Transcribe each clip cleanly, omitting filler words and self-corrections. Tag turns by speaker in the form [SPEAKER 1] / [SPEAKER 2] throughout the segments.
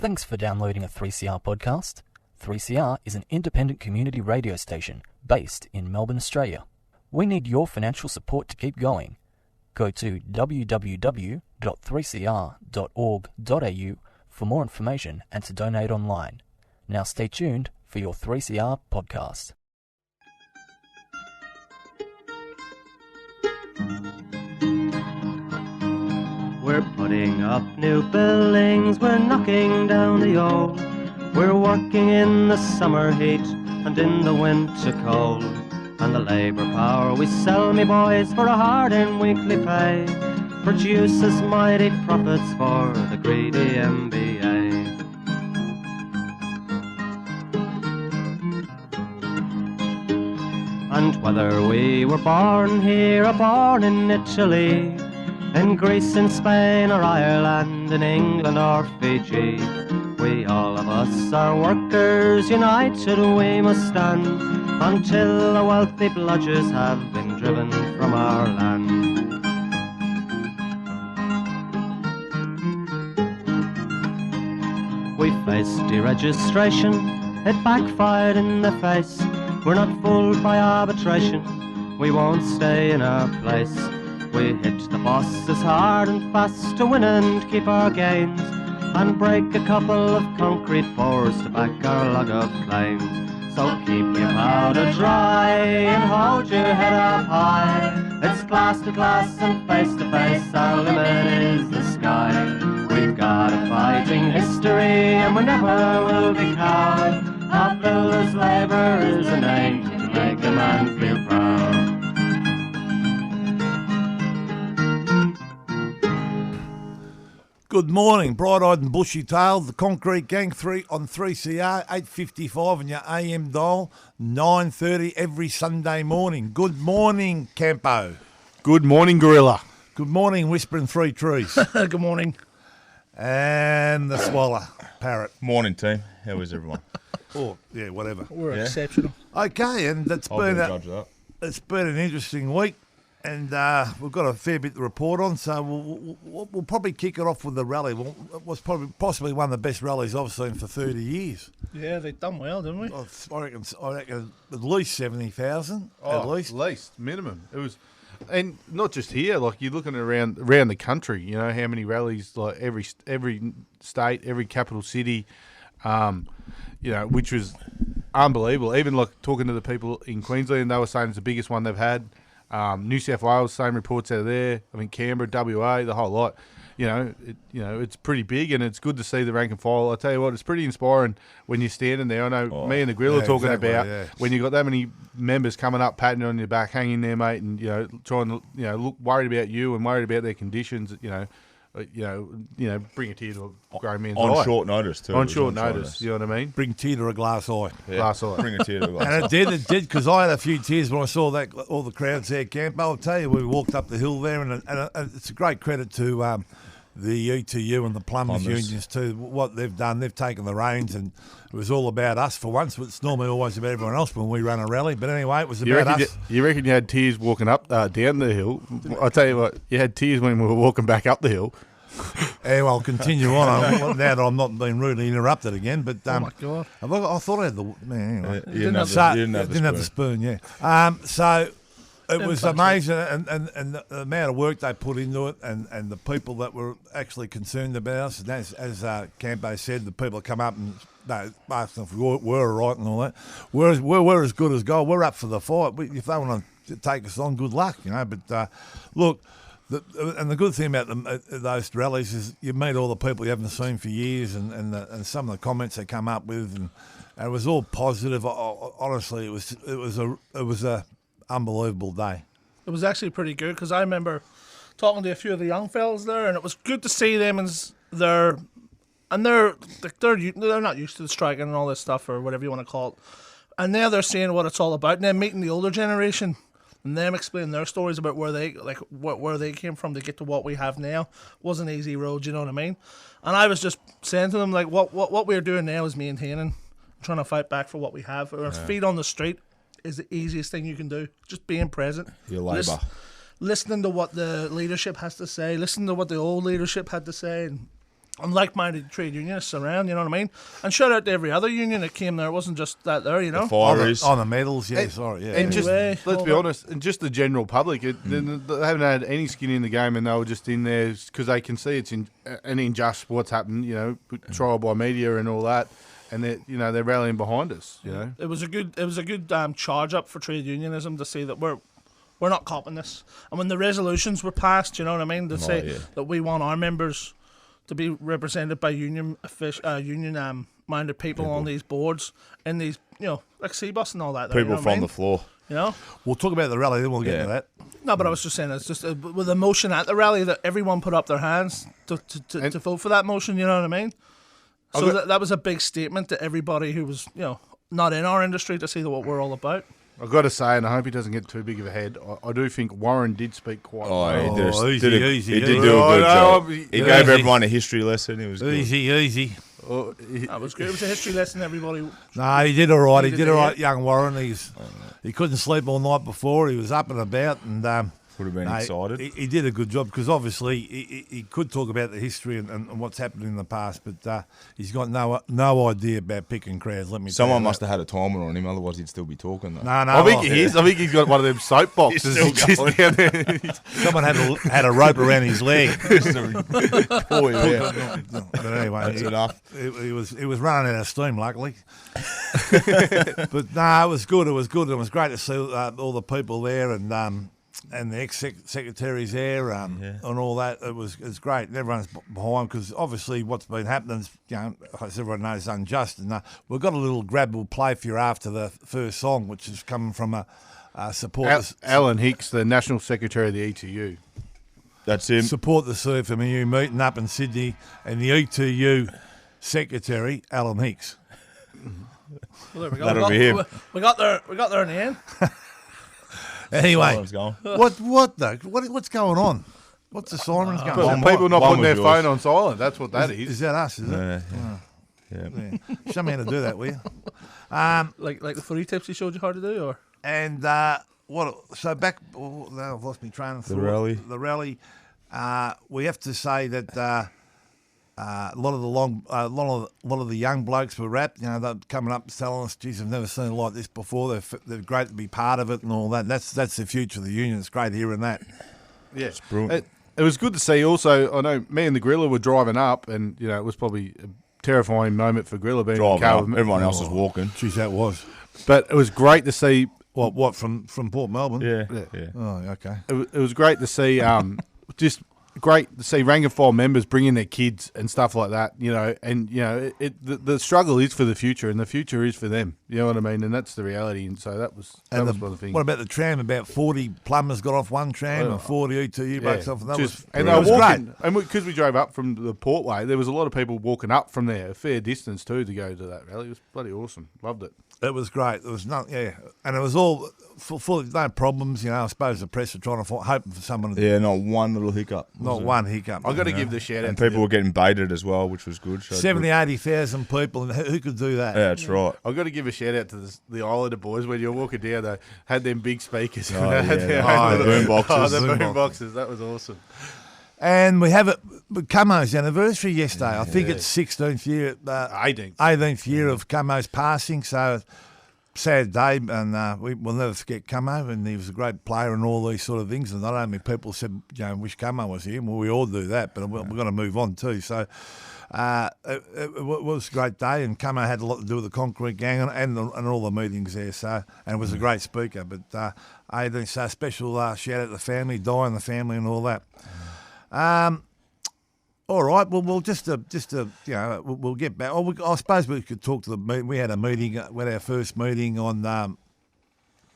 [SPEAKER 1] Thanks for downloading a 3CR podcast. 3CR is an independent community radio station based in Melbourne, Australia. We need your financial support to keep going. Go to www.3cr.org.au for more information and to donate online. Now stay tuned for your 3CR podcast.
[SPEAKER 2] We're putting up new buildings, we're knocking down the old. We're working in the summer heat and in the winter cold. And the labour power we sell, me boys, for a hard and weekly pay produces mighty profits for the greedy MBA. And whether we were born here or born in Italy, in Greece, in Spain or Ireland, in England or Fiji, we all of us are workers, united we must stand, until the wealthy bludgers have been driven from our land. We faced deregistration, it backfired in the face. We're not fooled by arbitration, we won't stay in our place. We hit the bosses hard and fast to win and keep our gains, and break a couple of concrete pours to back our log of claims. So keep your powder dry and hold your head up high. It's class to class and face to face, our limit is the sky. We've got a fighting history and we never will be cowed. Our builders' labour is a name to make a man feel proud.
[SPEAKER 3] Good morning, bright-eyed and bushy-tailed. The Concrete Gang 3 on 3CR, 8:55 on your AM dial, 9:30 every Sunday morning. Good morning, Campo.
[SPEAKER 4] Good morning, Gorilla.
[SPEAKER 3] Good morning, Whispering Three Trees.
[SPEAKER 5] Good morning.
[SPEAKER 3] And the Swallow, Parrot.
[SPEAKER 4] Morning, team. How is everyone?
[SPEAKER 3] Oh, yeah, whatever.
[SPEAKER 5] We're exceptional.
[SPEAKER 3] Okay, and it's been an interesting week. And we've got a fair bit to report on, so we'll probably kick it off with the rally. Well, it was possibly one of the best rallies I've seen for 30 years.
[SPEAKER 5] Yeah, they've done well, didn't we?
[SPEAKER 3] I reckon at least 70,000. At least
[SPEAKER 4] minimum. It was, and not just here. Like you're looking around the country. You know how many rallies, like every state, every capital city. Which was unbelievable. Even like talking to the people in Queensland, they were saying it's the biggest one they've had. New South Wales, same reports out of there. I mean, Canberra, WA, the whole lot. It's pretty big, and it's good to see the rank and file. I tell you what, it's pretty inspiring when you're standing there. I know me and the Grill are talking about when you've got that many members coming up, patting on your back, hanging there, mate, and trying to look worried about you and worried about their conditions. Bring a tear to a grown man's eye.
[SPEAKER 6] On short notice, too.
[SPEAKER 4] On short notice, you know what I mean?
[SPEAKER 3] Bring a tear to a glass eye.
[SPEAKER 4] Yeah. Glass eye.
[SPEAKER 6] Bring a tear to a glass eye.
[SPEAKER 3] And it did, because I had a few tears when I saw that all the crowds there, Camp. I'll tell you, we walked up the hill there, and it's a great credit to the ETU and the plumbers unions too. What they've done, they've taken the reins, and it was all about us for once. It's normally always about everyone else when we run a rally, but anyway, it was about us.
[SPEAKER 4] You reckon you had tears walking up down the hill? I'll tell you what, you had tears when we were walking back up the hill.
[SPEAKER 3] Yeah, well, I'll continue on. Now that I'm not being rudely interrupted again, but
[SPEAKER 5] oh my God,
[SPEAKER 3] I thought I had the man. Anyway.
[SPEAKER 6] You didn't have the
[SPEAKER 3] spoon. Yeah. So it was amazing, and the amount of work they put into it, and the people that were actually concerned about us. And as Campo said, the people that come up and asked if we were right and all that. We're as good as gold. We're up for the fight. If they want to take us on, good luck, But look. The good thing about those rallies is you meet all the people you haven't seen for years, and some of the comments they come up with, and it was all positive. Honestly, it was a unbelievable day.
[SPEAKER 5] It was actually pretty good because I remember talking to a few of the young fellas there, and it was good to see them they're not used to the striking and all this stuff or whatever you want to call it, and now they're seeing what it's all about, and then meeting the older generation. And them explaining their stories about where they came from to get to what we have now was an easy road, you know what I mean? And I was just saying to them, like, what we're doing now is maintaining, trying to fight back for what we have. Our feet on the street is the easiest thing you can do. Just being present.
[SPEAKER 6] Your labour.
[SPEAKER 5] Listening to what the leadership has to say, listening to what the old leadership had to say, and and like-minded trade unionists around, you know what I mean? And shout out to every other union that came there. It wasn't just that there, you know?
[SPEAKER 3] On the medals, yeah, sorry, yeah.
[SPEAKER 4] And just,
[SPEAKER 5] Anyway,
[SPEAKER 4] let's be honest, and just the general public, they haven't had any skin in the game, and they were just in there because they can see it's an unjust what's happened, you know, trial by media and all that, and they're rallying behind us, you know.
[SPEAKER 5] It was a good charge up for trade unionism to say that we're not copping this. And when the resolutions were passed, you know what I mean, to say that we want our members to be represented by minded people on these boards, in these, you know, like CBUS and all that.
[SPEAKER 6] People from the floor.
[SPEAKER 5] You know?
[SPEAKER 3] We'll talk about the rally, then we'll get to that.
[SPEAKER 5] No, but I was just saying, it's just with the motion at the rally that everyone put up their hands to vote for that motion, you know what I mean? So that was a big statement to everybody who was, you know, not in our industry to see what we're all about.
[SPEAKER 4] I've got to say, and I hope he doesn't get too big of a head, I do think Warren did speak quite well.
[SPEAKER 6] He did do a good job. He gave everyone a history lesson. It was good.
[SPEAKER 3] Easy.
[SPEAKER 5] That was good. It was a history lesson, everybody.
[SPEAKER 3] No, he did all right. He did all right, young Warren. He couldn't sleep all night before. He was up and about, and
[SPEAKER 6] would have been excited.
[SPEAKER 3] He did a good job because obviously he could talk about the history and what's happened in the past, but he's got no idea about picking crowds. Let me.
[SPEAKER 6] Someone must have had a timer on him, otherwise he'd still be talking. Though.
[SPEAKER 3] No.
[SPEAKER 4] I think he is. I think he's got one of them soapboxes.
[SPEAKER 3] Someone had a rope around his leg.
[SPEAKER 6] But
[SPEAKER 3] anyway,
[SPEAKER 6] that's enough.
[SPEAKER 3] He was running out of steam, luckily. But no, it was good. It was good. It was great to see all the people there and the ex-secretaries there and all that. It's great. And everyone's behind because obviously what's been happening is, you know, as everyone knows, unjust. And we've got a little grab we'll play for you after the first song, which is coming from a support.
[SPEAKER 4] Alan Hicks, the National Secretary of the ETU.
[SPEAKER 6] That's him.
[SPEAKER 3] Support the CFMEU meeting up in Sydney, and the ETU Secretary, Alan Hicks.
[SPEAKER 5] Well, there we go.
[SPEAKER 6] That'll be him.
[SPEAKER 5] We got there in the end.
[SPEAKER 3] Anyway, what's going on? What's the sirens going on?
[SPEAKER 4] People not putting their phone on silent. That's what that is.
[SPEAKER 3] Is that us? Is it? Yeah. Show me how to do that, will you?
[SPEAKER 5] Like the footy tips he showed you how to do, or
[SPEAKER 3] and So back. Now I've lost my train of thought. The rally. We have to say that. A lot of the young blokes were wrapped. You know, they're coming up telling us, "Geez, I've never seen it like this before." They're great to be part of it and all that. That's the future of the union. It's great hearing that.
[SPEAKER 4] Yeah, it's brilliant. It was good to see. Also, I know me and the Griller were driving up, and you know, it was probably a terrifying moment for Griller being
[SPEAKER 6] driving up. Everyone else was walking.
[SPEAKER 3] Geez, that was.
[SPEAKER 4] But it was great to see.
[SPEAKER 3] What from Port Melbourne?
[SPEAKER 6] Yeah.
[SPEAKER 3] Oh, okay.
[SPEAKER 4] It was great to see. Just. Great to see rank and file members bringing their kids and stuff like that, you know, and, you know, the struggle is for the future and the future is for them, you know what I mean, and that's the reality, and so that was one of the things.
[SPEAKER 3] What about the tram? About 40 plumbers got off one tram and 40 ETU blokes off, and that was
[SPEAKER 4] and they were walking, and because we drove up from the Portway, there was a lot of people walking up from there, a fair distance too, to go to that rally. It was bloody awesome. Loved it.
[SPEAKER 3] It was great. There was and it was all full no problems. You know, I suppose the press were trying to hoping for someone.
[SPEAKER 6] Not one little hiccup.
[SPEAKER 3] Not one hiccup.
[SPEAKER 4] I've got to give the shout out.
[SPEAKER 6] And people were getting baited as well, which was good.
[SPEAKER 3] 80,000 people, and who could do that?
[SPEAKER 6] Yeah, that's right.
[SPEAKER 4] I've got to give a shout out to the Islander boys when you're walking down. They had them big speakers.
[SPEAKER 6] The boom boxes.
[SPEAKER 4] The boom boxes. That was awesome.
[SPEAKER 3] And we have it. Cummo's anniversary yesterday. I think it's 16th year, 18th year of Cummo's passing. So sad day, and we will never forget Cummo. And he was a great player and all these sort of things. And not only people said, you know, wish Cummo was here. Well, we all do that, but we're going to move on too. So it was a great day, and Cummo had a lot to do with the Concrete Gang and all the meetings there. So, and was a great speaker. But I didn't say a special shout out to the family, Di and the family, and all that. All right. Well, we'll just you know, we'll get back. I suppose we could talk to the meeting. We had a meeting. We had our first meeting on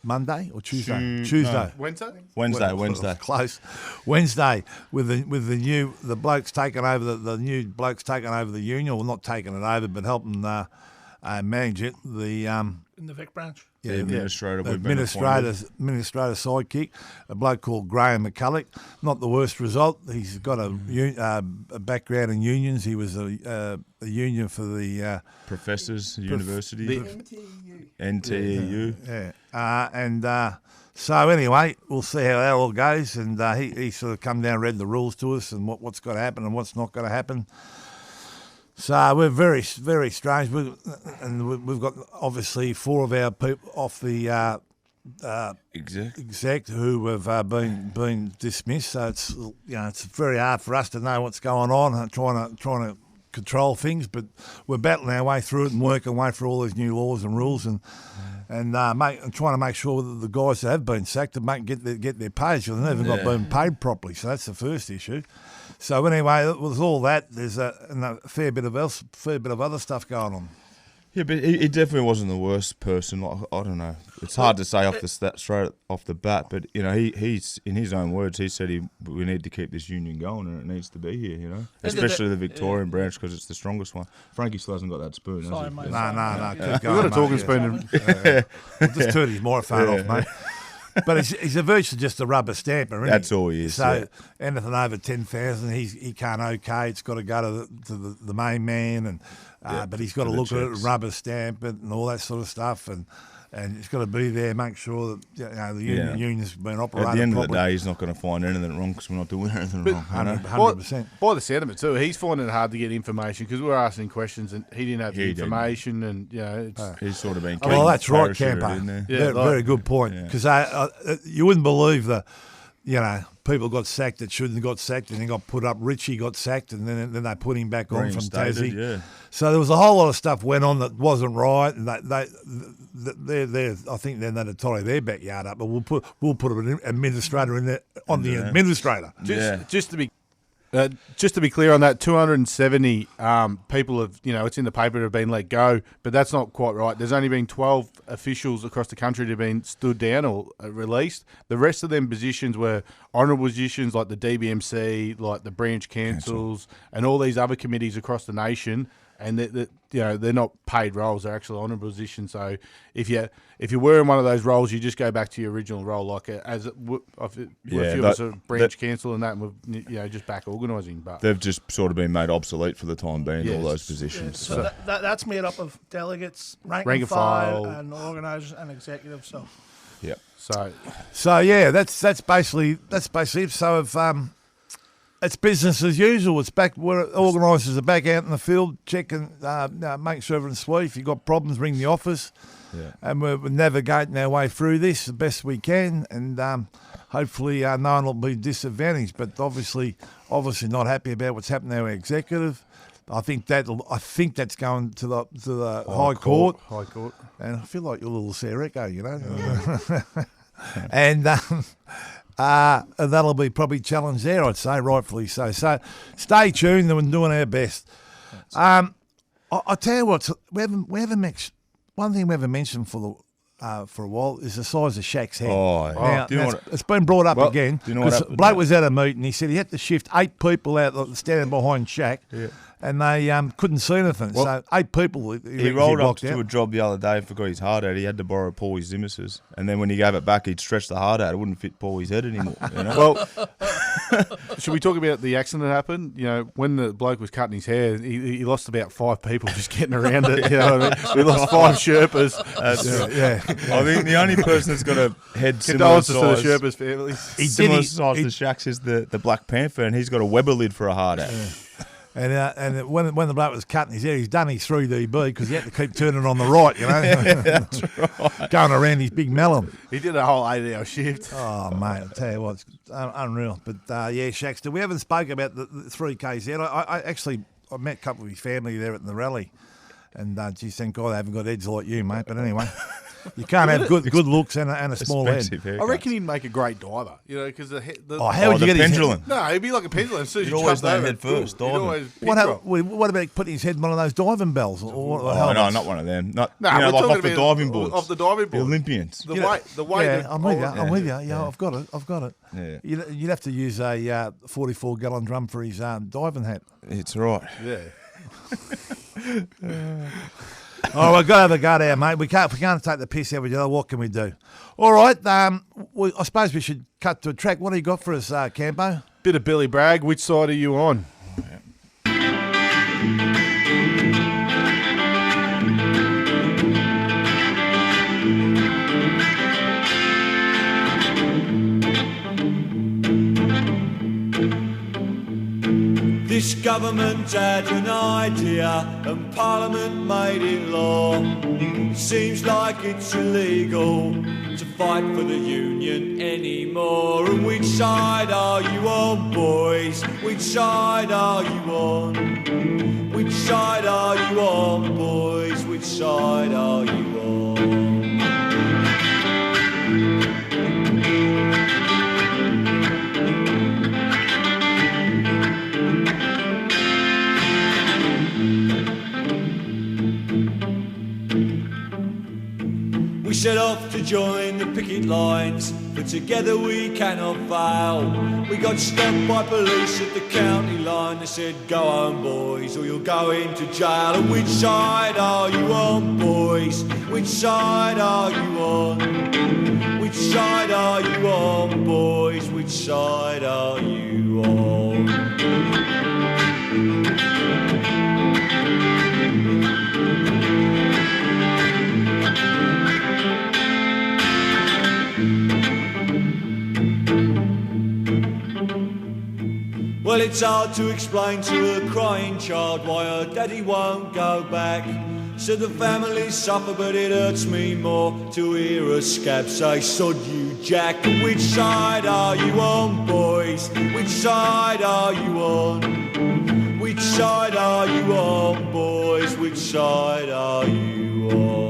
[SPEAKER 3] Monday or Tuesday. Tuesday.
[SPEAKER 4] Wednesday.
[SPEAKER 6] Wednesday.
[SPEAKER 3] Close. Wednesday with the blokes taking over the new blokes taking over the union. Well, not taking it over, but helping manage it.
[SPEAKER 5] In the Vic branch.
[SPEAKER 3] Yeah,
[SPEAKER 6] administrator
[SPEAKER 3] sidekick, a bloke called Graham McCulloch. Not the worst result. He's got a background in unions. He was a union for the
[SPEAKER 6] professors, university, NTEU.
[SPEAKER 3] Yeah, so anyway, we'll see how that all goes. And he sort of come down, read the rules to us, and what's got to happen and what's not going to happen. So we're very, very strange. We've got obviously 4 of our people off the exec who have been dismissed. So it's very hard for us to know what's going on and trying to control things. But we're battling our way through it and working our way through all these new laws and rules and trying to make sure that the guys that have been sacked get their pay. They've never got been paid properly. So that's the first issue. So anyway, with all that, there's a fair bit of other stuff going on.
[SPEAKER 6] Yeah, but he definitely wasn't the worst person. Like, I don't know. It's hard to say straight off the bat, but he's in his own words. He said we need to keep this union going, and it needs to be here. Especially the Victorian branch because it's the strongest one. Frankie still hasn't got that spoon.
[SPEAKER 5] Sorry, mate.
[SPEAKER 3] No. Keep going,
[SPEAKER 4] You've got a talking
[SPEAKER 3] mate,
[SPEAKER 4] spoon.
[SPEAKER 3] We'll just turn his microphone off, mate. But he's virtually just a rubber stamper, isn't he?
[SPEAKER 6] That's all he is.
[SPEAKER 3] So anything over 10,000, he can't okay. It's got to go to the main man, and but he's got to look at it, rubber stamp it, and all that sort of stuff, and it's got to be there, make sure that the union's been operated.
[SPEAKER 6] At the end
[SPEAKER 3] properly.
[SPEAKER 6] of the day, he's not going to find anything wrong because we're not doing anything wrong.
[SPEAKER 3] 100%.
[SPEAKER 4] By the sound of it too, he's finding it hard to get information because we're asking questions and he didn't have the information, and
[SPEAKER 6] he's sort of been.
[SPEAKER 3] Well, that's right, Campo. Very good point. Because you wouldn't believe people got sacked that shouldn't have got sacked, and then got put up. Richie got sacked, and then they put him back on from Tassie. Yeah. So there was a whole lot of stuff went on that wasn't right, and I think then they'd tie their backyard up. But we'll put an administrator in there on the administrator.
[SPEAKER 4] Just to be clear on that, 270 people have, it's in the paper, have been let go, but that's not quite right. There's only been 12 officials across the country that have been stood down or released. The rest of them positions were honourable positions like the DBMC, like the branch councils, and all these other committees across the nation. And they're not paid roles; they're actual honourable positions. So if you were in one of those roles, you just go back to your original role. Like a few of us are branch council and that, and we're just back organising. But
[SPEAKER 6] they've just sort of been made obsolete for the time being. All those positions.
[SPEAKER 5] So that's made up of delegates, rank and file, and organisers and executives. So
[SPEAKER 6] yeah.
[SPEAKER 3] So yeah, that's basically it. So if it's business as usual. It's back where organisers are back out in the field checking, making sure everything's sweet. If you've got problems, ring the office. Yeah. And we're navigating our way through this the best we can, and hopefully no one will be disadvantaged. But obviously not happy about what's happened to our executive. I think that's going to the High Court.
[SPEAKER 4] High Court.
[SPEAKER 3] And I feel like your little Sarah Echo, and. And that'll be probably challenged there, I'd say, rightfully so. So stay tuned, and we're doing our best. I tell you what, we haven't one thing we haven't mentioned for a while is the size of Shaq's head. It's been brought up again.
[SPEAKER 6] Do you know what happened?
[SPEAKER 3] Blake was at a meeting. He said he had to shift 8 people out standing behind Shaq. Yeah. And they couldn't see anything. So 8 people.
[SPEAKER 6] He rolled up to a job the other day and forgot his hard hat. He had to borrow Paulie's Zimmer's. And then when he gave it back, he'd stretched the hard hat. It wouldn't fit Paulie's head anymore.
[SPEAKER 4] Well, should we talk about the accident that happened? When the bloke was cutting his hair, he lost about 5 people just getting around it. You know what I mean? We lost 5 Sherpas.
[SPEAKER 6] I think the only person that's got a head similar size
[SPEAKER 4] to the Sherpas family.
[SPEAKER 6] Similar size to Shaq's is the Black Panther, and he's got a Weber lid for a hard hat.
[SPEAKER 3] Yeah. And when the bloke was cutting his hair, he's done his 3DB because he had to keep turning on the right, That's right. Going around his big melon.
[SPEAKER 4] He did a whole 8-hour shift.
[SPEAKER 3] Oh, mate, I'll tell you what, it's unreal. But, Shaxter, we haven't spoken about the 3Ks yet. I met a couple of his family there at the rally. And, thank God they haven't got heads like you, mate. But anyway, you can't have good looks and a small head.
[SPEAKER 4] I reckon he'd make a great diver, because
[SPEAKER 3] how would you get
[SPEAKER 6] pendulum?
[SPEAKER 3] His
[SPEAKER 4] head? No, he'd be like a pendulum. As soon as
[SPEAKER 6] you'd always know head first,
[SPEAKER 3] What about putting his head in one of those diving bells?
[SPEAKER 6] No, not one of them. Like off the diving boards.
[SPEAKER 4] Off the diving board.
[SPEAKER 6] The Olympians.
[SPEAKER 4] The weight.
[SPEAKER 3] Yeah, I'm with you. Yeah, I've got it. Yeah. You'd have to use a 44-gallon drum for his diving hat.
[SPEAKER 6] It's right.
[SPEAKER 4] Yeah.
[SPEAKER 3] Oh, we've got to have a go there, mate. We can't take the piss out of each other. What can we do? All right. I suppose we should cut to a track. What do you got for us, Campo?
[SPEAKER 4] Bit of Billy Bragg. Which side are you on?
[SPEAKER 7] This guy government had an idea and Parliament made it law. Seems like it's illegal to fight for the union anymore. And which side are you on, boys? Which side are you on? Which side are you on, boys? Which side are you on? We set off to join the picket lines, but together we cannot fail. We got stopped by police at the county line. They said, go home, boys, or you'll go into jail. And which side are you on, boys? Which side are you on? Which side are you on, boys? Which side are you on? Well, it's hard to explain to a crying child why her daddy won't go back. So the family suffer, but it hurts me more to hear a scab say, sod you, Jack. And which side are you on, boys? Which side are you on? Which side are you on, boys? Which side are you on?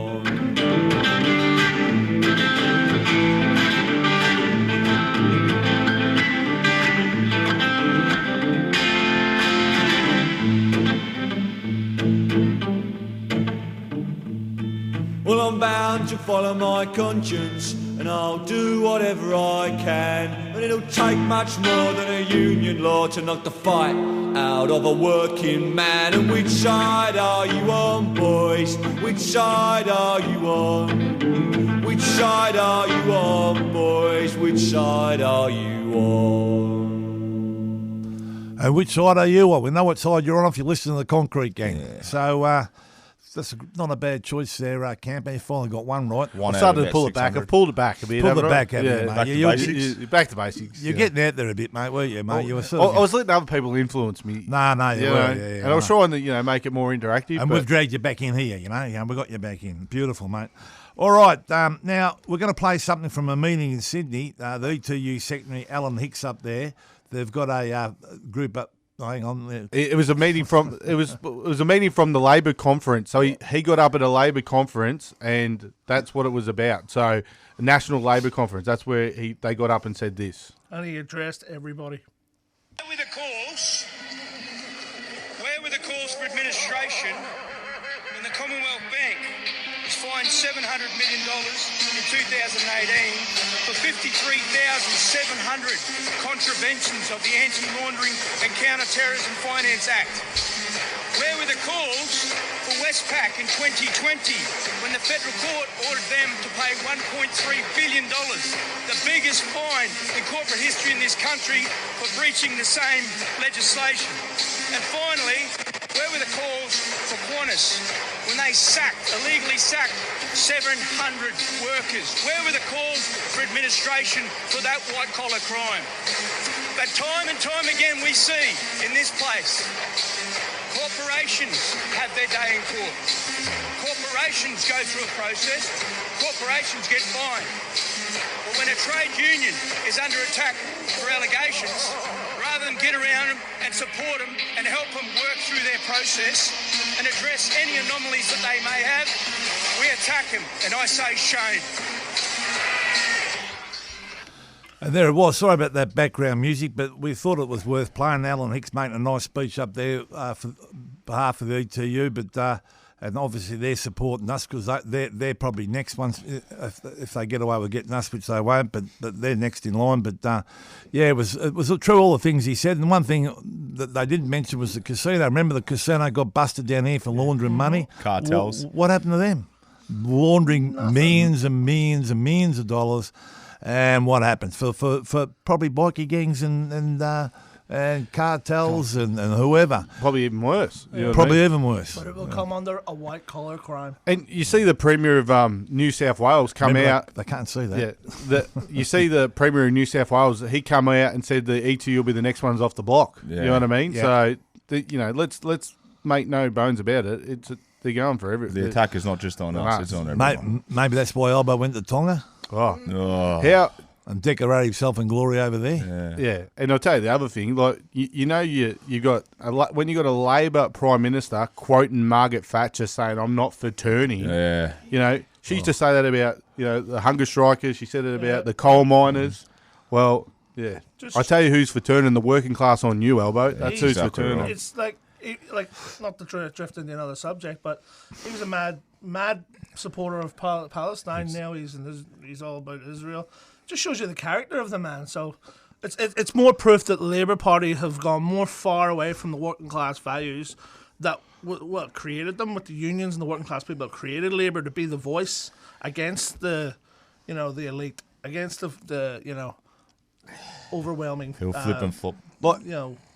[SPEAKER 7] Well, I'm bound to follow my conscience, and I'll do whatever I can. And it'll take much more than a union law to knock the fight out of a working man. And which side are you on, boys? Which side are you on? Which side are you on, boys? Which side are you on?
[SPEAKER 3] And which side are you on? We know what side you're on if you listen to the Concrete Gang.
[SPEAKER 6] Yeah.
[SPEAKER 3] So that's not a bad choice there, Camp. You finally got one right.
[SPEAKER 6] One
[SPEAKER 4] I
[SPEAKER 6] out
[SPEAKER 4] started
[SPEAKER 6] of
[SPEAKER 4] to pull
[SPEAKER 6] about
[SPEAKER 4] it back.
[SPEAKER 6] 600.
[SPEAKER 4] I've pulled it back a bit.
[SPEAKER 3] Pulled
[SPEAKER 4] haven't
[SPEAKER 3] it
[SPEAKER 4] I?
[SPEAKER 3] back, haven't you, mate?
[SPEAKER 6] back to
[SPEAKER 3] You-
[SPEAKER 6] basics.
[SPEAKER 4] You're back to basics.
[SPEAKER 3] You're
[SPEAKER 4] yeah.
[SPEAKER 3] getting out there a bit, mate, weren't you, mate? You were
[SPEAKER 4] I
[SPEAKER 3] sort of...
[SPEAKER 4] was letting other people influence me.
[SPEAKER 3] No, you
[SPEAKER 4] you
[SPEAKER 3] were,
[SPEAKER 4] know,
[SPEAKER 3] yeah.
[SPEAKER 4] and I was trying to, make it more interactive.
[SPEAKER 3] And
[SPEAKER 4] but
[SPEAKER 3] we've dragged you back in here, we got you back in. Beautiful, mate. All right, now we're going to play something from a meeting in Sydney. The ETU Secretary, Alan Hicks, up there. They've got a group up. Oh, hang on.
[SPEAKER 4] It was a meeting from it was a meeting from the Labor conference. So he got up at a Labor conference, and that's what it was about. So the National Labor Conference. That's where they got up and said this.
[SPEAKER 5] And he addressed everybody.
[SPEAKER 8] Where were the calls for administration when the Commonwealth Bank was fined $700 million in 2018 for 53,700 contraventions of the Anti-Laundering and Counter-Terrorism Finance Act? Where were the calls for Westpac in 2020 when the federal court ordered them to pay $1.3 billion, the biggest fine in corporate history in this country for breaching the same legislation? And finally, where were the calls for Qantas when they illegally sacked 700 workers? Where were the calls for administration for that white-collar crime? But time and time again we see in this place, corporations have their day in court. Corporations go through a process. Corporations get fined. But when a trade union is under attack for allegations, rather than get around them and support them and help them work through their process and address any anomalies that they may have, we attack them. And I say shame.
[SPEAKER 3] And there it was. Sorry about that background music, but we thought it was worth playing. Alan Hicks making a nice speech up there for behalf of the ETU, but and obviously they're supporting us because they're probably next ones if they get away with getting us, which they won't. But they're next in line. But yeah, it was true all the things he said. And one thing that they didn't mention was the casino. Remember the casino got busted down here for laundering money.
[SPEAKER 6] Cartels.
[SPEAKER 3] What happened to them? Laundering millions and millions and millions of dollars. And what happens for probably bikie gangs and cartels and whoever?
[SPEAKER 4] Probably even worse. You know what I
[SPEAKER 3] Probably
[SPEAKER 4] mean?
[SPEAKER 3] even worse.
[SPEAKER 5] But it will come under a white-collar crime.
[SPEAKER 4] And you see the Premier of New South Wales come
[SPEAKER 3] Remember
[SPEAKER 4] out.
[SPEAKER 3] They can't see that.
[SPEAKER 4] Yeah, you see the Premier of New South Wales. He come out and said the ETU will be the next ones off the block.
[SPEAKER 6] Yeah.
[SPEAKER 4] You know what I mean?
[SPEAKER 3] Yeah.
[SPEAKER 4] So let's make no bones about it. They're going for everything.
[SPEAKER 6] The attack is not just on us; it's on everyone.
[SPEAKER 3] Maybe that's why Albo went to Tonga
[SPEAKER 4] Oh, how?
[SPEAKER 3] and decorated himself in glory over there.
[SPEAKER 4] Yeah, and I'll tell you the other thing. Like you got when you got a Labor Prime Minister quoting Margaret Thatcher saying, "I'm not for turning."
[SPEAKER 6] Yeah,
[SPEAKER 4] She used to say that about the hunger strikers. She said it about the coal miners. Well, yeah, I tell you who's for turning the working class on you, Albo. That's who's for turning.
[SPEAKER 6] Right.
[SPEAKER 5] It's like not to try to drift into another subject, but he was a mad supporter of Palestine. Now he's all about Israel. Just shows you the character of the man. So it's more proof that the Labour Party have gone more far away from the working class values that what created them with the unions and the working class people that created Labour to be the voice against the the elite, against the overwhelming
[SPEAKER 6] he'll flip and flop.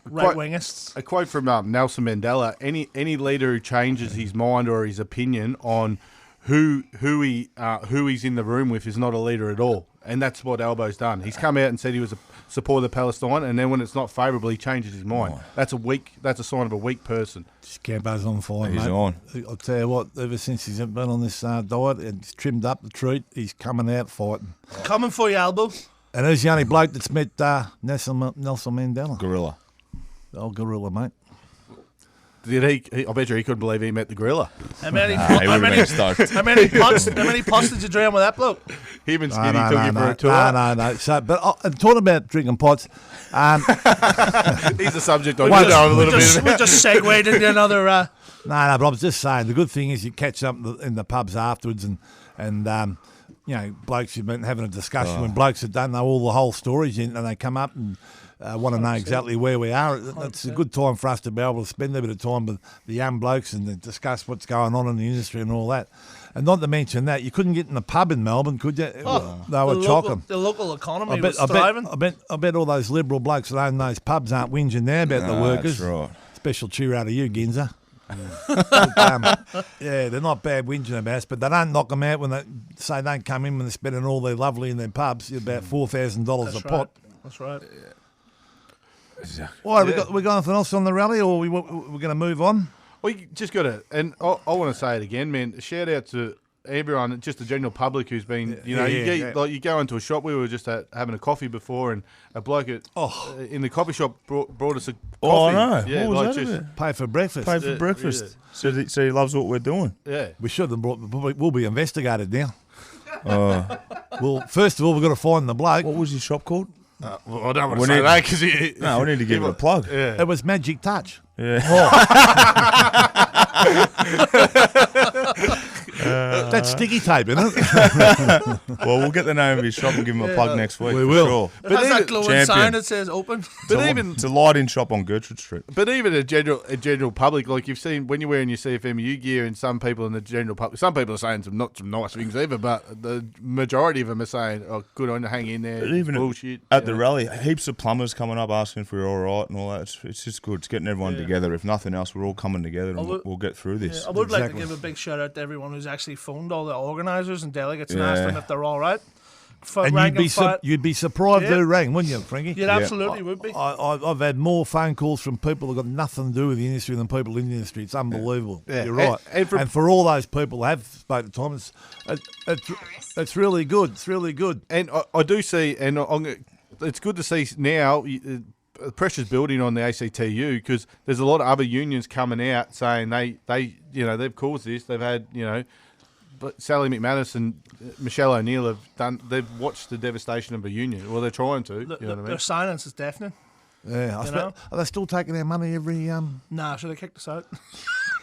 [SPEAKER 5] right wingists.
[SPEAKER 4] A quote from Nelson Mandela: "Any leader who changes his mind or his opinion on who he's in the room with is not a leader at all." And that's what Albo's done. He's come out and said he was a supporter of Palestine, and then when it's not favourable, he changes his mind. That's a sign of a weak person.
[SPEAKER 3] Campo's on fire,
[SPEAKER 6] He's
[SPEAKER 3] mate.
[SPEAKER 6] on.
[SPEAKER 3] I'll tell you what, ever since he's been on this diet and he's trimmed up the treat, he's coming out fighting.
[SPEAKER 5] Coming for you, Albo.
[SPEAKER 3] And he's the only bloke that's met Nelson Mandela.
[SPEAKER 6] Gorilla.
[SPEAKER 3] The old gorilla, mate.
[SPEAKER 4] Did he? I bet you he couldn't believe he met the gorilla.
[SPEAKER 5] How many
[SPEAKER 6] He would have been stoked.
[SPEAKER 5] how many pots did you drown with that bloke?
[SPEAKER 4] Him and Skinny took him for a tour.
[SPEAKER 3] No. So, but talking about drinking pots,
[SPEAKER 4] He's the subject I do know a little bit.
[SPEAKER 5] We just segued into another.
[SPEAKER 3] No, but I was just saying, the good thing is you catch up in the pubs afterwards and blokes who've been having a discussion when blokes that don't know all the whole stories and they come up and want to know exactly where we are. It's a good time for us to be able to spend a bit of time with the young blokes and discuss what's going on in the industry and all that. And not to mention that, you couldn't get in the pub in Melbourne, could you? They were chocolate.
[SPEAKER 5] The local economy was thriving.
[SPEAKER 3] I bet all those Liberal blokes that own those pubs aren't whinging there about the workers.
[SPEAKER 6] That's right.
[SPEAKER 3] Special cheer out of you, Ginza. But, they're not bad whinging about us, but they don't knock them out when they say don't come in when they're spending all their lovely in their pubs, about $4,000 a pot.
[SPEAKER 5] That's right.
[SPEAKER 3] Why, we got anything else on the rally, or we're going to move on?
[SPEAKER 4] Well, you just got to, and I want to say it again, man. Shout out to everyone, just the general public who's been, like you go into a shop. We were just having a coffee before, and a bloke in the coffee shop brought us a coffee.
[SPEAKER 6] Oh, I know.
[SPEAKER 4] Yeah,
[SPEAKER 6] what was
[SPEAKER 4] like
[SPEAKER 6] that
[SPEAKER 4] just
[SPEAKER 6] about?
[SPEAKER 3] Pay for breakfast.
[SPEAKER 6] Pay for breakfast. Yeah. So he loves what we're doing.
[SPEAKER 4] Yeah.
[SPEAKER 3] We should have brought. We'll be investigated now. Well, first of all, we've got to find the bloke.
[SPEAKER 6] What was your shop called?
[SPEAKER 4] Well, I don't want to say that because
[SPEAKER 6] No, we need to give it a plug.
[SPEAKER 4] Yeah.
[SPEAKER 3] It was Magic Touch.
[SPEAKER 6] Yeah.
[SPEAKER 3] That's sticky tape, isn't it?
[SPEAKER 6] Well, we'll get the name of his shop and give him a plug next week.
[SPEAKER 3] We
[SPEAKER 6] for
[SPEAKER 3] will.
[SPEAKER 6] Sure.
[SPEAKER 5] It has that glowing
[SPEAKER 6] champion.
[SPEAKER 5] sign that says open.
[SPEAKER 6] It's a light-in shop on Gertrude Street.
[SPEAKER 4] But even a general public, like you've seen when you're wearing your CFMEU gear, and some people in the general public, some people are saying some nice things either, but the majority of them are saying, "Oh, good on you, hang in there."
[SPEAKER 6] But even
[SPEAKER 4] bullshit
[SPEAKER 6] at the rally, heaps of plumbers coming up asking if we're all right and all that. It's just good. It's getting everyone together. If nothing else, we're all coming together and we'll get through this.
[SPEAKER 5] I would like to give a big shout out to everyone who's actually phoned all the organisers and delegates and asked them if they're all right.
[SPEAKER 3] And you'd be surprised who rang, wouldn't you, Frankie?
[SPEAKER 5] You absolutely would be.
[SPEAKER 3] I've had more phone calls from people that got nothing to do with the industry than people in the industry. It's unbelievable.
[SPEAKER 4] Yeah.
[SPEAKER 3] You're right.
[SPEAKER 4] And
[SPEAKER 3] for all those people who have spoken to Tom, it's really good. It's really good.
[SPEAKER 4] And I do see, and it's good to see now. Pressure's building on the ACTU because there's a lot of other unions coming out saying they've caused this. They've had but Sally McManus and Michelle O'Neill they've watched the devastation of a union. Well, they're trying to. You know what I mean?
[SPEAKER 5] Their silence is deafening.
[SPEAKER 3] Yeah, are they still taking our money every?
[SPEAKER 5] Nah, should they kicked us out?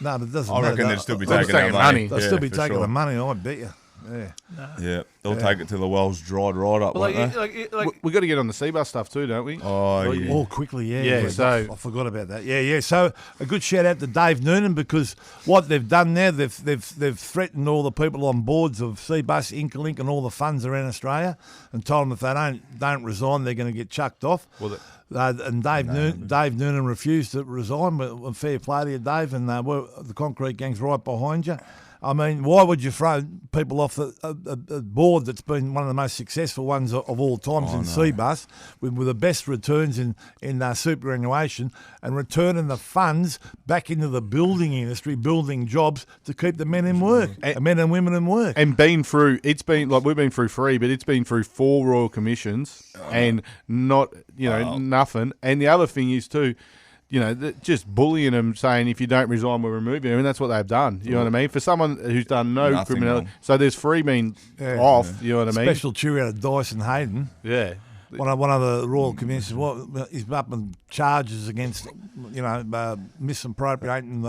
[SPEAKER 3] No, it doesn't.
[SPEAKER 6] I
[SPEAKER 3] matter.
[SPEAKER 6] reckon they'd still be
[SPEAKER 4] They'll
[SPEAKER 6] taking
[SPEAKER 4] take
[SPEAKER 6] our
[SPEAKER 4] money.
[SPEAKER 6] money.
[SPEAKER 3] They'll still be taking the money. I bet you. Yeah.
[SPEAKER 6] Yeah, they'll take it till the well's dried right up, won't they?
[SPEAKER 4] We got to get on the C-bus stuff too, don't we?
[SPEAKER 6] Oh, yeah.
[SPEAKER 3] Oh, quickly, yeah.
[SPEAKER 4] Yeah, so
[SPEAKER 3] I forgot about that. Yeah. So a good shout out to Dave Noonan because what they've done now, they've threatened all the people on boards of Cbus, Incolink, and all the funds around Australia, and told them if they don't resign, they're going to get chucked off.
[SPEAKER 4] Well,
[SPEAKER 3] And Dave Noonan refused to resign. But fair play to you, Dave, and the concrete gang's right behind you. I mean, why would you throw people off a board that's been one of the most successful ones of all times in Cbus, with the best returns in superannuation, and returning the funds back into the building industry, building jobs to keep the men in work, men and women in work.
[SPEAKER 4] And been through, it's been like we've been through 3, but it's been through 4 Royal Commissions and not, nothing. And the other thing is too, just bullying them, saying if you don't resign, we'll remove you. I mean, that's what they've done. You know what I mean? For someone who's done no criminality. So there's 3 being off, you know what I mean?
[SPEAKER 3] Special cheer out of Dyson Hayden.
[SPEAKER 4] Yeah.
[SPEAKER 3] One of the Royal Commissioners, he's up in charges against, misappropriating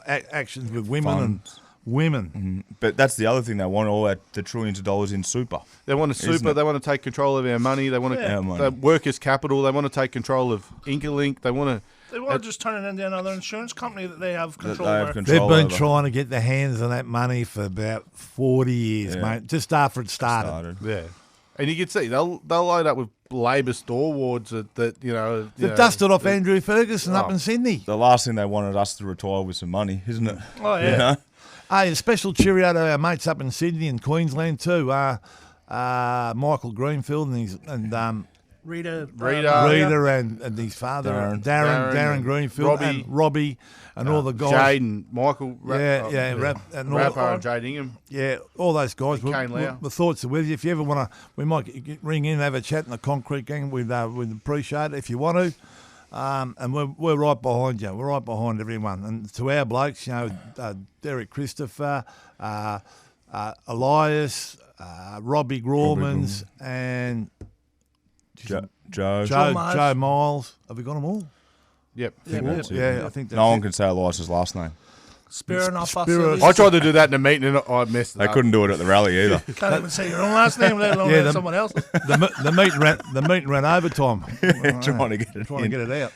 [SPEAKER 3] actions with women
[SPEAKER 6] Funds.
[SPEAKER 3] and women.
[SPEAKER 6] But that's the other thing. They want all the trillions of dollars in super.
[SPEAKER 4] They want to super. They want to take control of our money. They want to workers' capital. They want to take control of Inkalink. They want
[SPEAKER 5] to just turn it into another insurance company that they have control over.
[SPEAKER 3] They've been trying to get their hands on that money for about 40 years, mate, just after it started.
[SPEAKER 4] Yeah. And you can see they'll load up with Labor stalwarts that
[SPEAKER 3] They've dusted off Andrew Ferguson up in Sydney.
[SPEAKER 6] The last thing they wanted us to retire with some money, isn't it?
[SPEAKER 5] Oh, yeah.
[SPEAKER 3] Hey, a special cheerio to our mates up in Sydney and Queensland too. Michael Greenfield and
[SPEAKER 5] Rita
[SPEAKER 3] and his father, Darren Greenfield, and Robbie, and all the guys.
[SPEAKER 4] Jade and Michael.
[SPEAKER 3] Rapper
[SPEAKER 4] and Jade Ingham.
[SPEAKER 3] Yeah, all those guys.
[SPEAKER 4] The
[SPEAKER 3] thoughts are with you. If you ever want to, we might ring in and have a chat in the concrete gang. We'd appreciate it if you want to. And we're right behind you. We're right behind everyone. And to our blokes, Derek Christopher, Elias, Robbie Gormans, and Joe Miles. Have we got them all?
[SPEAKER 4] Yep.
[SPEAKER 3] Yeah, I think that's
[SPEAKER 6] no one can say Elias's last name.
[SPEAKER 5] Spirit.
[SPEAKER 4] I tried to do that in a meeting and I messed it up.
[SPEAKER 6] They couldn't do it at the rally either.
[SPEAKER 5] Can't even say your own last name, let alone someone else's.
[SPEAKER 3] The meeting ran overtime.
[SPEAKER 6] Trying to get it
[SPEAKER 3] out.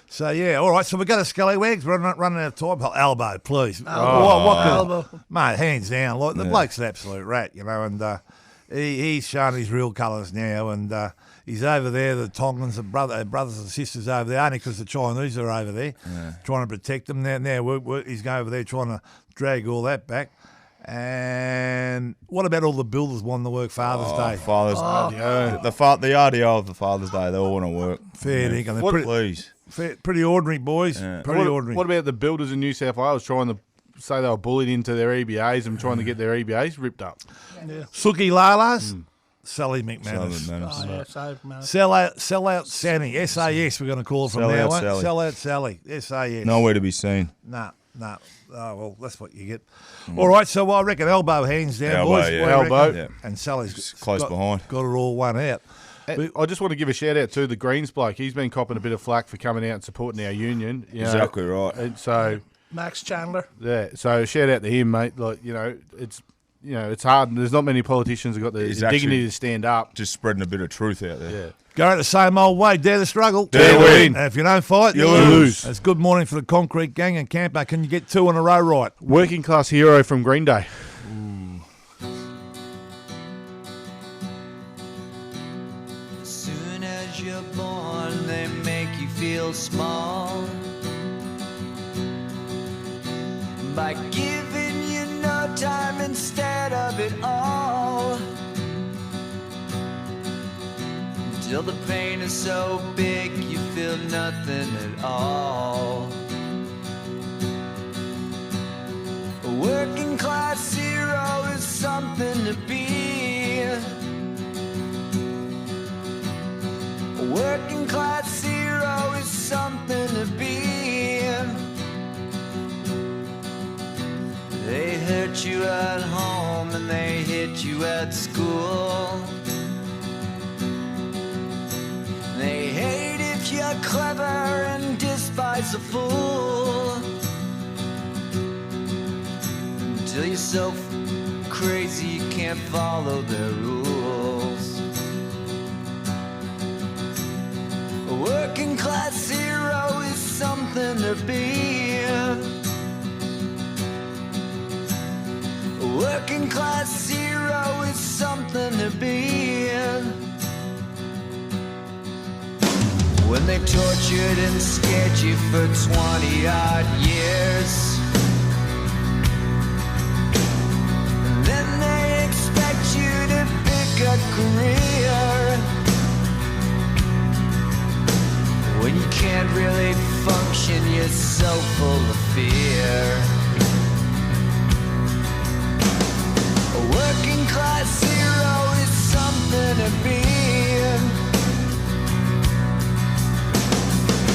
[SPEAKER 3] So, all right. So, we got a scallywags. We're running out of time. Elbow, please.
[SPEAKER 5] Elbow.
[SPEAKER 3] Mate, hands down. Like, the bloke's an absolute rat, and he's showing his real colours now. And he's over there, the Tongans, brothers and sisters over there, only because the Chinese are over there trying to protect them. Now he's going over there trying to drag all that back. And what about all the builders wanting to work Father's Day?
[SPEAKER 6] Father's Day. The RDO of the Father's Day, they all want to work.
[SPEAKER 3] Fair dinkum.
[SPEAKER 6] Please.
[SPEAKER 3] Pretty ordinary, boys. Yeah. Pretty ordinary.
[SPEAKER 4] What about the builders in New South Wales trying to say they were bullied into their EBAs and trying to get their EBAs ripped up?
[SPEAKER 5] Yeah.
[SPEAKER 3] Suki Lalas, Sally McManus. Sell out Sanny. SAS we're going to call from now on. Sell out Sally. SAS.
[SPEAKER 6] Nowhere to be seen.
[SPEAKER 3] No. Oh, well, that's what you get. All right, so I reckon elbow hands down, boys.
[SPEAKER 6] Yeah.
[SPEAKER 3] Elbow.
[SPEAKER 6] Yeah.
[SPEAKER 3] And Sally's
[SPEAKER 6] close behind.
[SPEAKER 3] Got it all one out.
[SPEAKER 4] I just want to give a shout out to the Greens bloke. He's been copping a bit of flack for coming out and supporting our union.
[SPEAKER 6] Exactly right.
[SPEAKER 4] And so
[SPEAKER 5] Max Chandler.
[SPEAKER 4] Yeah. So shout out to him, mate. Like it's hard. There's not many politicians who got the dignity to stand up.
[SPEAKER 6] Just spreading a bit of truth out there.
[SPEAKER 4] Yeah.
[SPEAKER 3] Go the same old way. Dare the struggle.
[SPEAKER 4] Dare win.
[SPEAKER 3] And if you don't fight,
[SPEAKER 4] you lose.
[SPEAKER 3] It's good morning for the concrete gang and Campo. Can you get 2 in a row right?
[SPEAKER 4] Working class hero from Green Day.
[SPEAKER 9] Feel small by giving you no time instead of it all, till the pain is so big you feel nothing at all. A working class hero is something to be. A working class hero is something to be. They hurt you at home and they hit you at school. They hate if you're clever and despise a fool. Until you're so crazy you can't follow their rules. A working class hero is something to be. A working class hero is something to be. when they tortured and scared you for 20-odd years. And then they expect you to pick a career when you can't really function, you're so full of fear. A working class hero is something to be.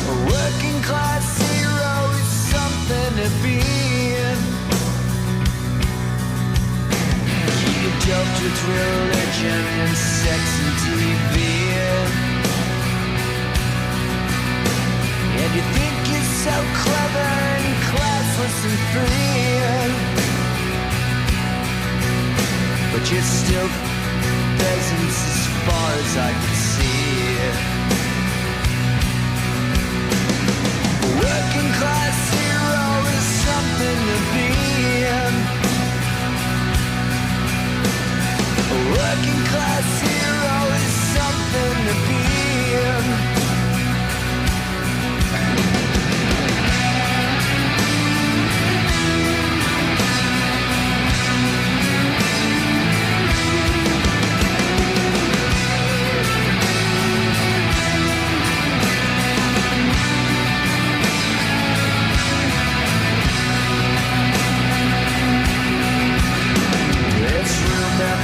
[SPEAKER 9] A working class hero is something to be. You're doped with religion and sex and TV. And you think you're so clever and classless and free, but you're still peasants as far as I can see. A working class hero is something to be. A working class hero is something to be.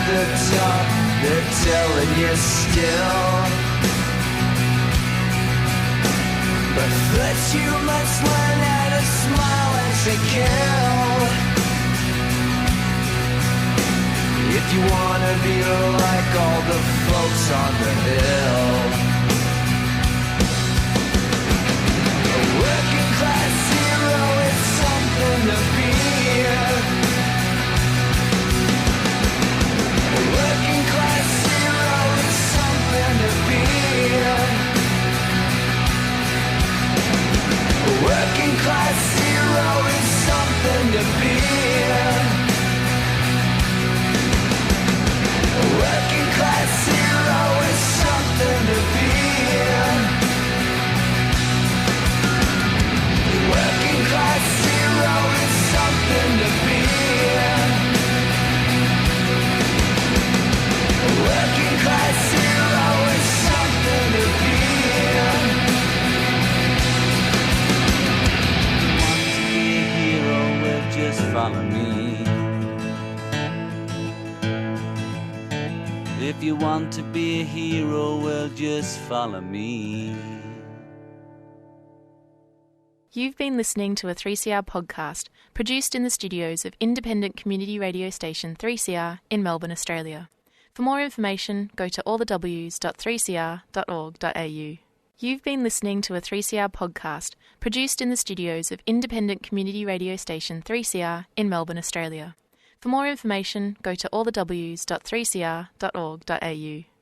[SPEAKER 9] The top, they're telling you still, but first you must learn how to smile and say kill, if you wanna be like all the folks on the hill. A working class hero is something to be. A working class hero is something to be. A working class hero is something to be. A working class hero is something to be. A working class hero is something to be. A working class hero is something to be. Just follow me. If you want to be a hero, well, just follow me.
[SPEAKER 10] You've been listening to a 3CR podcast produced in the studios of independent community radio station 3CR in Melbourne, Australia. For more information, go to allthews.3cr.org.au. You've been listening to a 3CR podcast produced in the studios of independent community radio station 3CR in Melbourne, Australia. For more information, go to allthews.3cr.org.au.